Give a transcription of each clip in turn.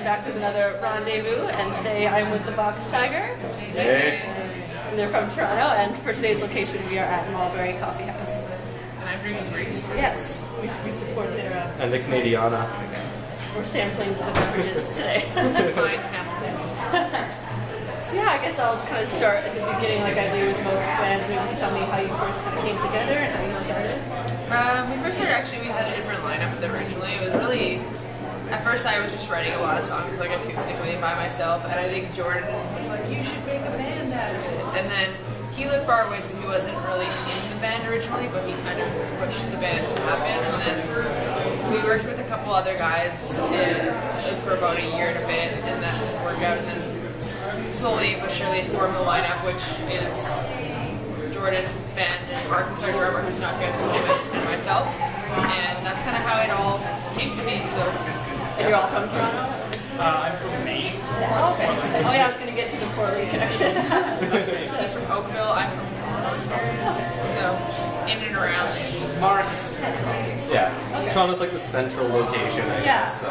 I'm back with another Rendezvous, and today I'm with the Box Tiger. Hey. And they're from Toronto, and for today's location we are at Mulberry Coffeehouse. And I'm drinking grapes. Yes, we support their... And the Canadiana. We're sampling the beverages today. Fine. So yeah, I guess I'll kind of start at the beginning like I do with most bands. Maybe you can tell me how you first kind of came together and how you started. We first started, actually, we had a different lineup originally. It was really, at first I was just writing a lot of songs like acoustically by myself, and I think Jordan was like, you should make a band out of it. And then he lived far away, so he wasn't really in the band originally, but he kind of pushed the band to happen. And then we worked with a couple other guys for about a year and a bit, and that didn't work out. And then slowly but surely formed the lineup, which is Jordan, Ben, our concert drummer, who's not here at the moment, and myself. And that's kind of how it all came to be. So, And you're all from Toronto? I'm from Maine. Oh, okay. Oh yeah, I was going to get to the Portland connection. he's from Oakville, I'm from Toronto. So, in and around. Marcus is from Toronto. Yeah. Toronto's like the central location, I guess. So.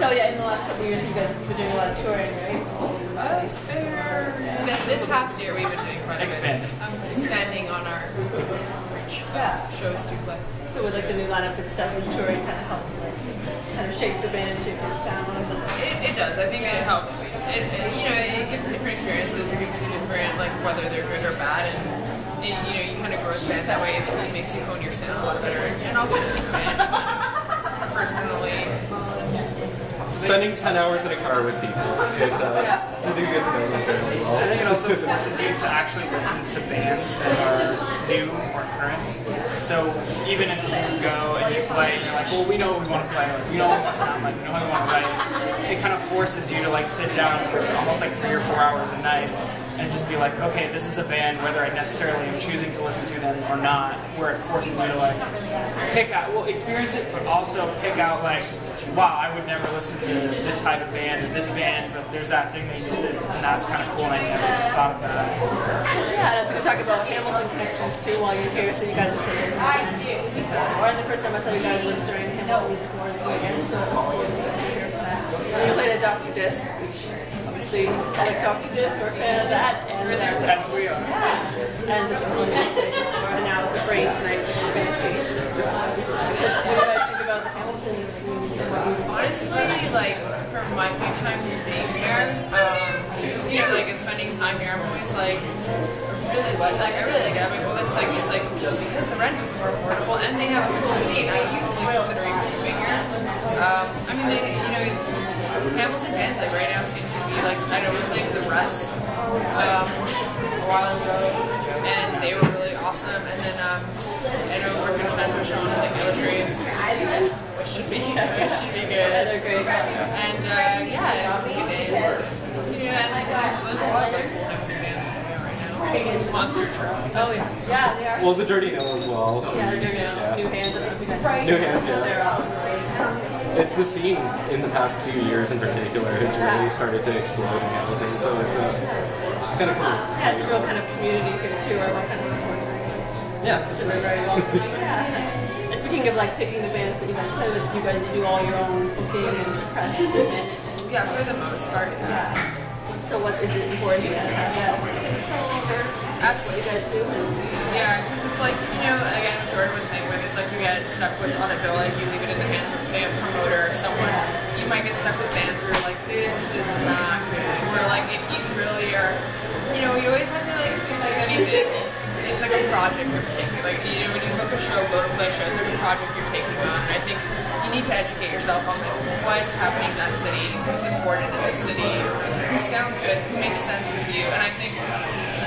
So yeah, in the last couple of years you guys have been doing a lot of touring, right? This past year we've been doing quite a bit. Expanding on our shows to play. So with like the new lineup and stuff, is touring kind of help kind of shape the band, shape your sound? It does. I think it helps. It gives you different experiences. It gives you different, like, whether they're good or bad, and you kind of grow as a band that way. It makes you hone your sound a lot better, and also just as a band. Personally, Spending 10 hours in a car with people, you do get to know them fairly well. I think it also forces you to actually listen to bands that are new or current. So even if you go and you play, and you're like, well, we know what we want to play, like, we know what we want to sound like, we know how we want to write. It kind of forces you to like sit down for almost like 3 or 4 hours a night and just be like, okay, this is a band, whether I necessarily am choosing to listen to them or not, where it forces you to like pick out, well, experience it, but also pick out like, wow, I would never listen to this type of band or this band, but there's that thing they just did, and that's kind of cool, and I never thought of that. Yeah, that's going to talk about Hamilton connections too while you're here, so you guys have played or the first time I saw you guys was during Hamilton Music Awards weekend, so so you played at Dr. Disc, which obviously like Dr. Disc, we're a fan of that, and As we are. and this is what we're now at the Brain tonight, which we're going to see. So what do you guys think about the Hamilton scene? honestly, like, from my few times being here, like, and spending time here, I'm always like, I really like it. I'm like, well, it's like because the rent is more affordable and they have a cool scene. I usually consider moving here. I mean, Hamilton bands like right now seem to be like, I know we played with the Rest a while ago, and they were really awesome. And then I know we're going to try to push on like Illustrate, which should be good. Yeah, they're great. And it's good days. And there's a lot of bands coming out right now. Monster Truck. Oh yeah, they are. Well, the Dirty Hill as well. Yeah, they're doing New Hands. New Hands, yeah. It's the scene in the past few years in particular has really started to explode in Hamilton, so it's kind of cool. Yeah, it's a real kind of community here too, where we're kind of supporting. Yeah, it's nice. Very welcoming. Yeah. And speaking of like picking the bands that you guys play with, you guys do all your own booking and press and management. Yeah, for the most part. Yeah. So what is it important to have that control over what you guys do? Yeah, because it's like, again, what Jordan was saying, when it's like you get stuck with on a bill, like you leave it in the hands of, say, a promoter or someone, you might get stuck with bands where you're like, this is not good. Where like, if you really are, you always have to like anything, it's like a project you're taking. Like, when you book a show, go to play a show, it's like a project you're taking on. I think you need to educate yourself on like, what's happening in that city, who's important in the city, who sounds good, who makes sense with you, and I think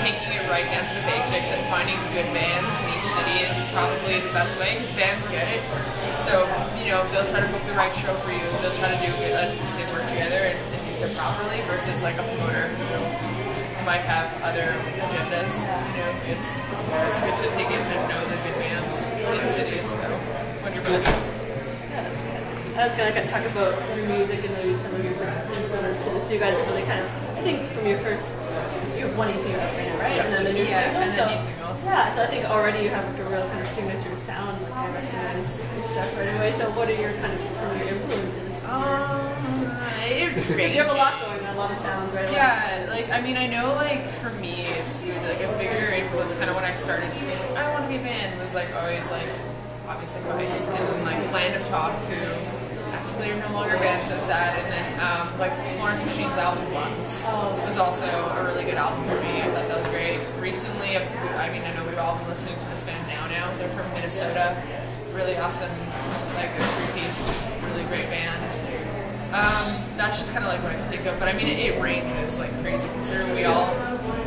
taking it right down to the basics and finding good bands in each city is probably the best way, because bands get it. So, they'll try to book the right show for you, they'll try to do it, they work together and use it properly, versus like a promoter who might have other agendas. It's good to take it and know the good bands in cities, so when you're booking. Yeah, that's good. I was going to talk about your music and maybe some of your influences. So you guys are really kind of, I think from your first, you have one EP out right now, right? Yeah, and then the new single. single. Yeah, so I think already you have like a real kind of signature sound. Like I recognize your stuff right away. So what are your kind of some of your influences? range. You have a lot going on, a lot of sounds, right? Yeah, like I mean, I know like for me, it's like a bigger influence. Kind of when I started to be like, I want to be a band, was like always like obviously Feist, and then like Land of Talk, who actually are no longer band, so sad. And then like Florence Machine's album Lungs was also a really good album for me. I thought that was great. Recently, I mean, I know we've all been listening to this band Now. They're from Minnesota, really awesome, like a three-piece, really great band. That's just kind of like what I can think of, but I mean it ranges like crazy considering we all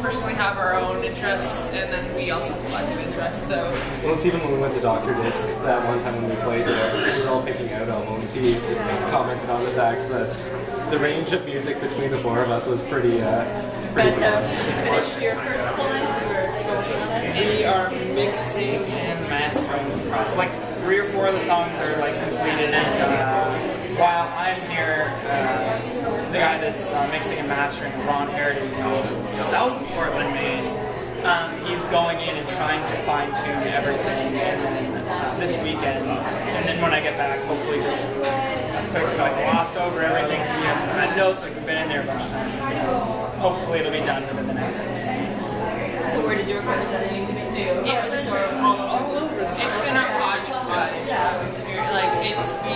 personally have our own interests and then we also have collective interests, so. Well, it's even when we went to Dr. Disc that one time when we played there, we were all picking out albums. He commented on the fact that the range of music between the four of us was pretty But you finished your first full length, or still working on it? We are mixing and mastering the process. Like 3 or 4 of the songs are like completed, and while I'm here, the guy that's mixing and mastering, Ron Hardy, South Portland, Maine, he's going in and trying to fine tune everything, and then this weekend, and then when I get back, hopefully just a quick gloss over everything. So we have notes, like we've been in there a bunch of times. Hopefully it'll be done within the next 2 weeks. So where did you record it? It's all over. It's been a hodgepodge. Like we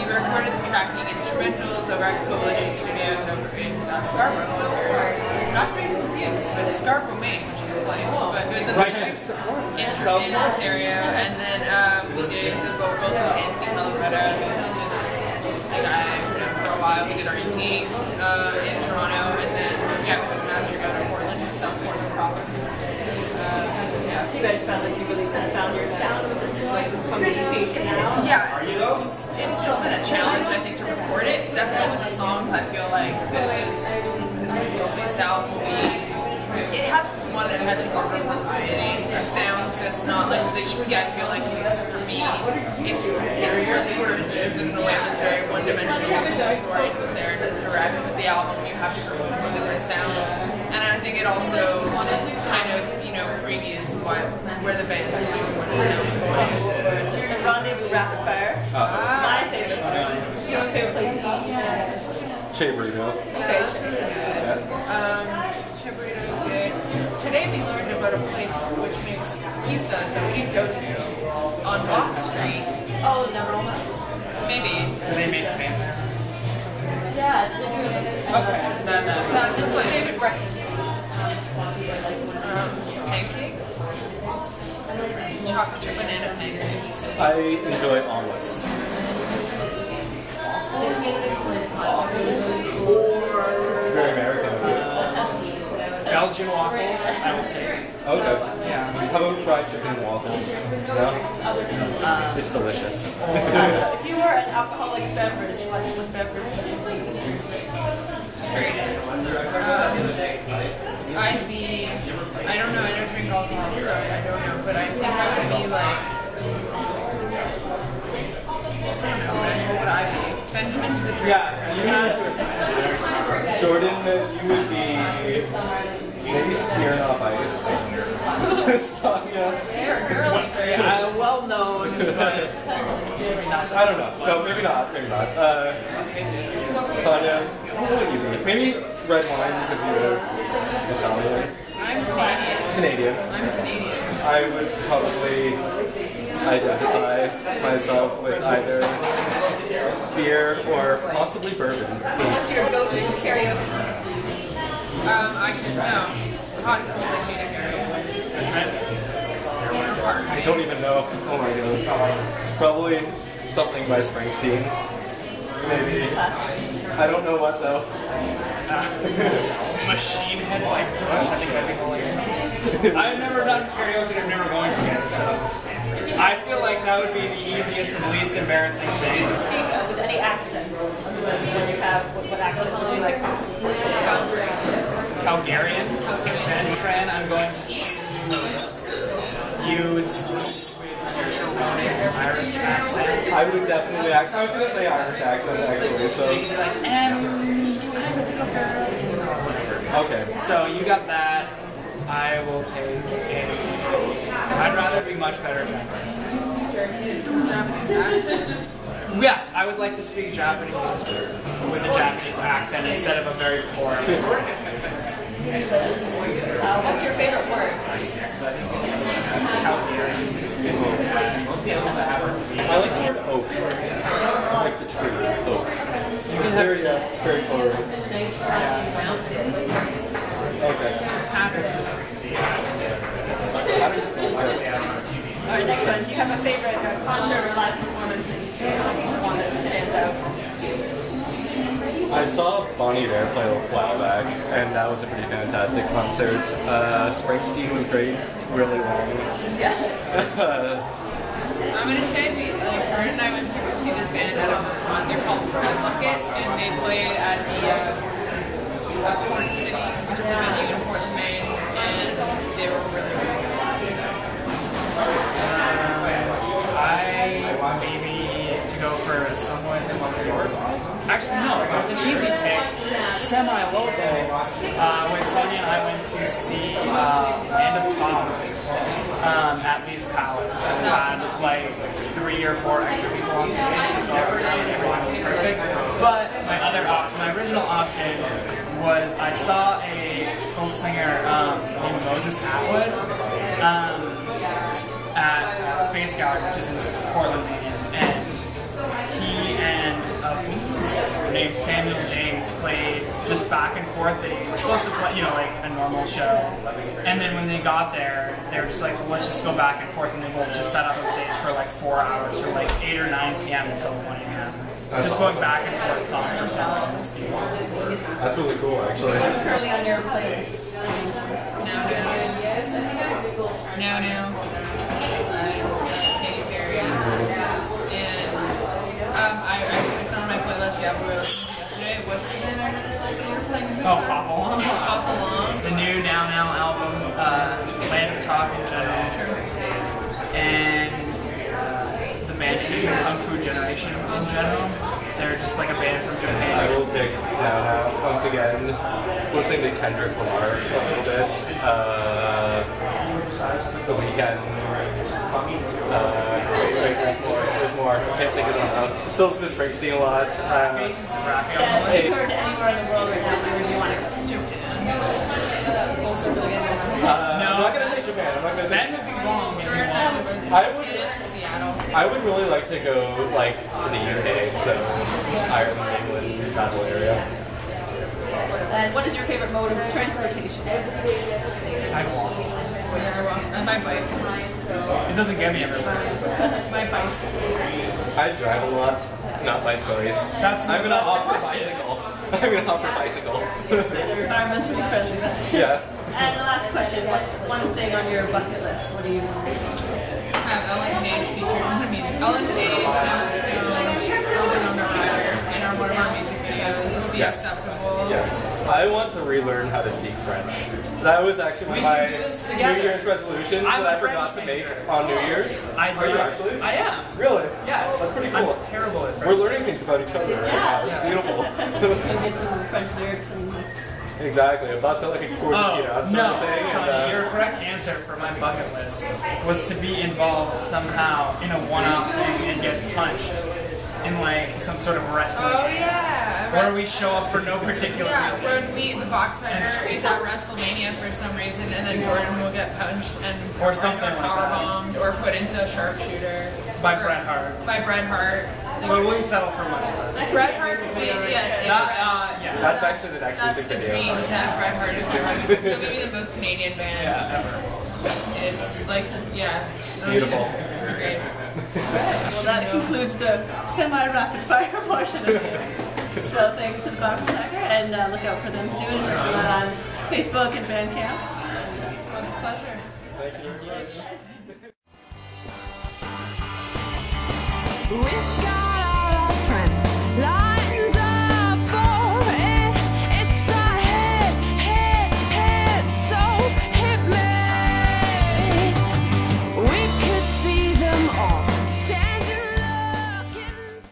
recorded the tracking instrumentals over at Coalition Studios over in Scarborough. Not to be confused, but it's Scarborough, Maine, which is a place. But it was in Ontario, and then we did the vocals with Anthony Calabretto, who's just a guy I've known for a while. We did our EP in Toronto, and then mixed and mastered out of Portland, South Portland proper. So you guys found like you really kind of found your sound with this, like from the EP to now? Yeah, it's just been a challenge, I think, to record it. Definitely with the songs, I feel like this album it has one that has more of a variety of sounds, so it's not like the EP. I feel like it's, for me, it's really sort of in a way it was very one-dimensional. It told the story, it was there, it was direct. With the album, you have different sounds, and I think it also kind of, previews where the band's going, where the sound's going. And Rendezvous Rapid Fire. My favorite part. Do you have a favorite place to eat? Shea Burrito. Okay, that's really good. Shea Burrito is good. Today we learned about a place which makes pizzas that we didn't go to on Fox Street. Oh, never on that. Maybe. Do they make a band there? Yeah. Okay. Then That's the place. Favorite breakfast? Pancakes? Chocolate chip banana pancakes. I enjoy omelets. It's very American. Belgian waffles, I will take. Okay. Yeah. How about fried chicken and waffles? No? It's delicious. If you were an alcoholic beverage, what beverage would you be? Straight in. I'd be, I don't know, I don't drink alcohol, so I don't know, but I think I would be like, I don't know, what would I be? Benjamin's the drink. Yeah, you have to assume. Jordan, you would be maybe Smirnoff Ice. Sonia. They're girly drink. Well known, but maybe not. I don't know. No, maybe not. Maybe not. Sonia, what would you be? Maybe red wine because you're Italian. I'm Canadian. Canadian. I'm Canadian. I would probably identify myself with either beer or possibly bourbon. What's your go-to karaoke song? I can know. Hot like me to I don't even know. Oh my god. Probably something by Springsteen. Maybe. I don't know what though. Machine Head by Crush, I think that'd be hilarious. I've never done karaoke and I'm never going to, so I feel like that would be the easiest and least embarrassing thing. Speak with any accent. When you have, what accent would you like to? Calgarian. Tran, I'm going to choose you. It's Saoirse Ronan's Irish accent. I would definitely I was gonna say Irish accent actually, So so you can be like, I'm a little girl. okay. So you got that. I will take a. I'd rather be much better at Japanese. Yes, I would like to speak Japanese with a Japanese accent instead of a very poor. What's your favorite word? How dare you? I like the word oak. I like the tree oak. It's very colorful. Okay. Alright, next one. Do you have a favorite concert or live performance that you see, like one that stands out? I saw Bonnie Bear play a while back, and that was a pretty fantastic concert. Springsteen was great, really long. Yeah. I'm gonna say, Jordan and I went to go see this band at they're called Bucket, and they played at the Port City, which is a venue in Portland, Maine, and they were really good. So. Maybe to go for someone obscure. Actually, no, there's an easy pick, semi-local. When Sonia and I went to see End of Tom at Lee's Palace, and had like 3 or 4 extra people on stage. Everyone was perfect. But my original option was I saw a folk singer named Moses Atwood at Space Gallery, which is in Portland, Maine, and he and a blues named Samuel James played just back and forth. They were supposed to play, like a normal show, and then when they got there, they were just like, let's just go back and forth, and they both just sat up on stage for like 4 hours, from like 8 or 9 p.m. until 1 a.m. Just going back and forth song for song. That's really cool, actually. What's currently on your playlist? Now. Katy Perry. And it's on my playlist, yeah, but we were listening to yesterday. What's the name I really like that you were playing? Oh, Pop Along. Pop Along. The new Now album, Land of Talk in general. And the band Kung Fu Generation in general. They're just like a band from Japan. I will pick Now once again. Listening to Kendrick Lamar a little bit. The Weeknd. Wait, there's more. I can't think of them now. Still listen to Springsteen a lot. Yeah, if you toured to anywhere in the world right now, where would you want to go? No, I'm not gonna say Japan. I'm not gonna say. That would be wrong. I would really like to go like to the UK, so Ireland, England, that whole area. And what is your favorite mode of transportation? I walk. My bike. It doesn't get me everywhere. My bicycle. I drive a lot, not by choice. I'm gonna hop the bicycle. I'm gonna hop the bicycle. They're environmentally friendly. Yeah. And the last question, what's one thing on your bucket list? What do you want? Have Ellen Page featured in the music. Ellen Page, Emma Stone, Urban Underwriter, and one of our music videos would be acceptable. Yes. I want to relearn how to speak French. That was actually one of my New Year's resolutions that I forgot to make on New Year's. Are you actually? I am. Really? Yes. That's pretty cool. I'm terrible at French. We're learning things about each other right now. It's beautiful. And get some French lyrics and Exactly. I bust out like a quarter sort of thing. Sonny, your correct answer for my bucket list was to be involved somehow in a one-off thing and get punched in like some sort of wrestling. Oh yeah. Where we show up for no particular reason. Yeah, where the box fighter is at WrestleMania for some reason, and then Jordan will get punched and or something like powerbombed or put into a sharpshooter. By Bret Hart. By Bret Hart. But we settle for much less. Bret Hart would be, yes. Yeah. That's actually the next music video. That's the dream to have Bret Hart. They'll give you the most Canadian band. Yeah, ever. It's like, yeah. Beautiful. Great. Well, that concludes the semi-rapid fire portion of it. So thanks to the Box Tiger, and look out for them soon. Check them out on Facebook and Bandcamp. It was a pleasure. Thank you very much. With